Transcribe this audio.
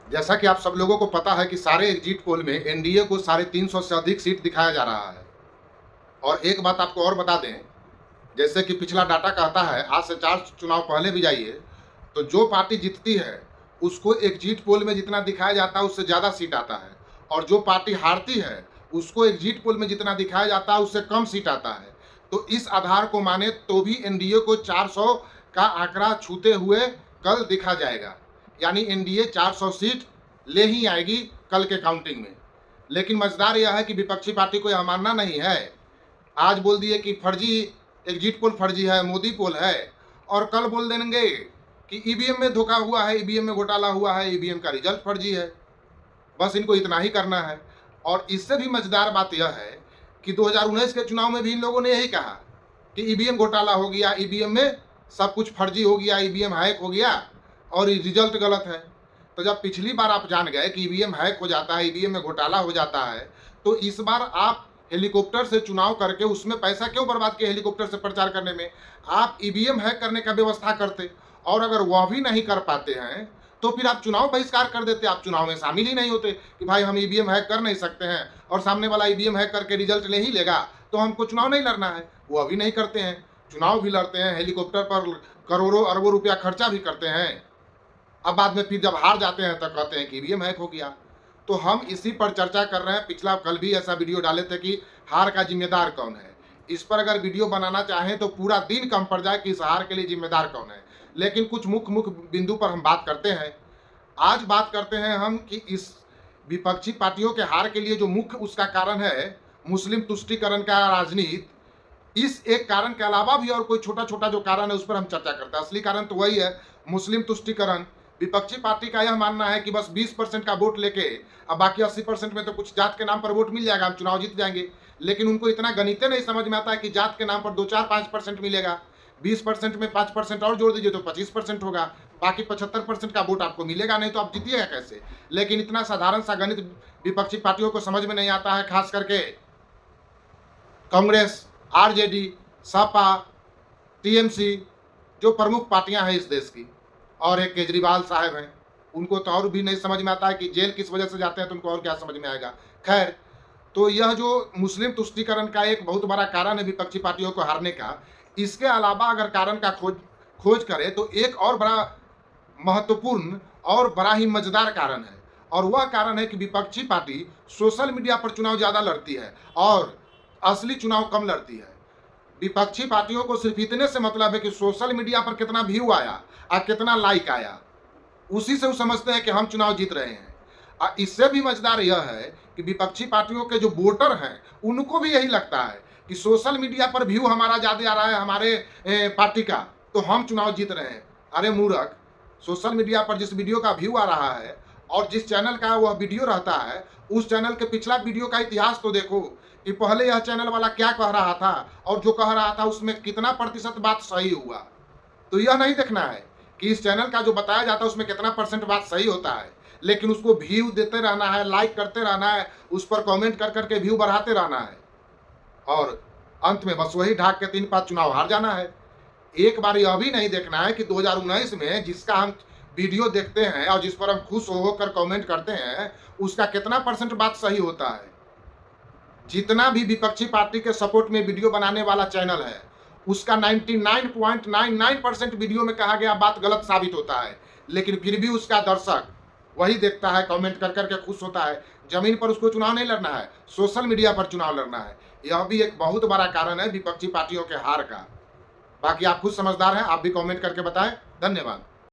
जैसा कि आप सब लोगों को पता है कि सारे एग्जिट पोल में एनडीए को 350 से अधिक सीट दिखाया जा रहा है। और एक बात आपको और बता दें, जैसे कि पिछला डाटा कहता है, आज से 4 चुनाव पहले भी जाइए, तो जो पार्टी जीतती है उसको एग्जिट पोल में जितना दिखाया जाता है उससे ज़्यादा सीट आता है, और जो पार्टी हारती है उसको एग्जिट पोल में जितना दिखाया जाता है उससे कम सीट आता है। तो इस आधार को माने तो भी एनडीए को 400 का आंकड़ा छूते हुए कल दिखा जाएगा, यानी एनडीए 400 सीट ले ही आएगी कल के काउंटिंग में। लेकिन मजेदार यह है कि विपक्षी पार्टी को यह मानना नहीं है। आज बोल दिए कि फर्जी एग्जिट पोल फर्जी है, मोदी पोल है, और कल बोल देंगे कि ईवीएम में धोखा हुआ है, ईवीएम में घोटाला हुआ है, ईवीएम का रिजल्ट फर्जी है। बस इनको इतना ही करना है। और इससे भी मजेदार बात यह है कि 2019 के चुनाव में भी इन लोगों ने यही कहा कि ईवीएम घोटाला हो गया, ईवीएम में सब कुछ फर्जी हो गया, ईवीएम हैक हो गया और रिजल्ट गलत है। तो जब पिछली बार आप जान गए कि ईवीएम हैक हो जाता है, ईवीएम में घोटाला हो जाता है, तो इस बार आप हेलीकॉप्टर से चुनाव करके उसमें पैसा क्यों बर्बाद किया? हेलीकॉप्टर से प्रचार करने में आप ईवीएम हैक करने का व्यवस्था करते, और अगर वह भी नहीं कर पाते हैं तो फिर आप चुनाव बहिष्कार कर देते, आप चुनाव में शामिल ही नहीं होते कि भाई हम ईवीएम हैक कर नहीं सकते हैं, और सामने वाला ईवीएम हैक करके रिजल्ट ले ही लेगा तो हमको चुनाव नहीं लड़ना है। वो अभी नहीं करते हैं, चुनाव भी लड़ते हैं, हेलीकॉप्टर पर करोड़ों अरबों रुपया खर्चा भी करते हैं। अब बाद में फिर जब हार जाते हैं तो कहते हैं कि ईवीएम हैक हो गया। तो हम इसी पर चर्चा कर रहे हैं। पिछला कल भी ऐसा वीडियो डाले थे कि हार का जिम्मेदार कौन है। इस पर अगर वीडियो बनाना चाहें तो पूरा दिन कम पड़ जाए कि इस हार के लिए जिम्मेदार कौन है, लेकिन कुछ मुख्य बिंदु पर हम बात करते हैं। आज बात करते हैं हम कि इस विपक्षी पार्टियों के हार के लिए जो मुख्य उसका कारण है मुस्लिम तुष्टीकरण का राजनीति, इस एक कारण के अलावा भी और कोई छोटा छोटा जो कारण है उस पर हम चर्चा करते हैं। असली कारण तो वही है, मुस्लिम तुष्टीकरण। विपक्षी पार्टी का यह मानना है कि बस 20% का वोट लेके अब बाकी 80% में तो कुछ जात के नाम पर वोट मिल जाएगा, हम चुनाव जीत जाएंगे। लेकिन उनको इतना गणित नहीं समझ में आता है कि जात के नाम पर 2-4-5% मिलेगा, 20% में 5% और जोड़ दीजिए तो 25% होगा, बाकी 75% का वोट आपको मिलेगा नहीं, तो आप जीतिएगा कैसे? लेकिन इतना साधारण सा गणित विपक्षी पार्टियों को समझ में नहीं आता है, खास करके कांग्रेस, आरजेडी, सपा, टीएमसी, जो प्रमुख पार्टियां हैं इस देश की, और एक केजरीवाल साहब हैं, उनको तो और भी नहीं समझ में आता है कि जेल किस वजह से जाते हैं, तो उनको और क्या समझ में आएगा। खैर, तो यह जो मुस्लिम तुष्टीकरण का एक बहुत बड़ा कारण है विपक्षी पार्टियों को हारने का। इसके अलावा अगर कारण का खोज करें तो एक और बड़ा महत्वपूर्ण और बड़ा ही मजेदार कारण है, और वह कारण है कि विपक्षी पार्टी सोशल मीडिया पर चुनाव ज़्यादा लड़ती है और असली चुनाव कम लड़ती है। विपक्षी पार्टियों को सिर्फ इतने से मतलब है कि सोशल मीडिया पर कितना व्यू आया और कितना लाइक आया, उसी से वो समझते हैं कि हम चुनाव जीत रहे हैं। और इससे भी मजेदार यह है कि विपक्षी पार्टियों के जो वोटर हैं उनको भी यही लगता है कि सोशल मीडिया पर व्यू हमारा ज़्यादा आ रहा है हमारे पार्टी का, तो हम चुनाव जीत रहे हैं। अरे मूर्ख, सोशल मीडिया पर जिस वीडियो का व्यू आ रहा है और जिस चैनल का वह वीडियो रहता है, उस चैनल के पिछला वीडियो का इतिहास तो देखो कि पहले यह चैनल वाला क्या कह रहा था और जो कह रहा था उसमें कितना प्रतिशत बात सही हुआ। तो यह नहीं देखना है कि इस चैनल का जो बताया जाता है उसमें कितना परसेंट बात सही होता है, लेकिन उसको व्यू देते रहना है, लाइक करते रहना है, उस पर कमेंट कर करके व्यू बढ़ाते रहना है, और अंत में बस वही ढाक के 3-5 चुनाव हार जाना है। एक बार यह भी नहीं देखना है कि 2019 में जिसका हम वीडियो देखते हैं और जिस पर हम खुश होकर कमेंट करते हैं उसका कितना परसेंट बात सही होता है। जितना भी विपक्षी पार्टी के सपोर्ट में वीडियो बनाने वाला चैनल है उसका 99.99% वीडियो में कहा गया बात गलत साबित होता है, लेकिन फिर भी उसका दर्शक वही देखता है, कमेंट कर करके खुश होता है। जमीन पर उसको चुनाव नहीं लड़ना है, सोशल मीडिया पर चुनाव लड़ना है। यह भी एक बहुत बड़ा कारण है विपक्षी पार्टियों के हार का। बाकी आप खुद समझदार हैं, आप भी कमेंट करके बताएं। धन्यवाद।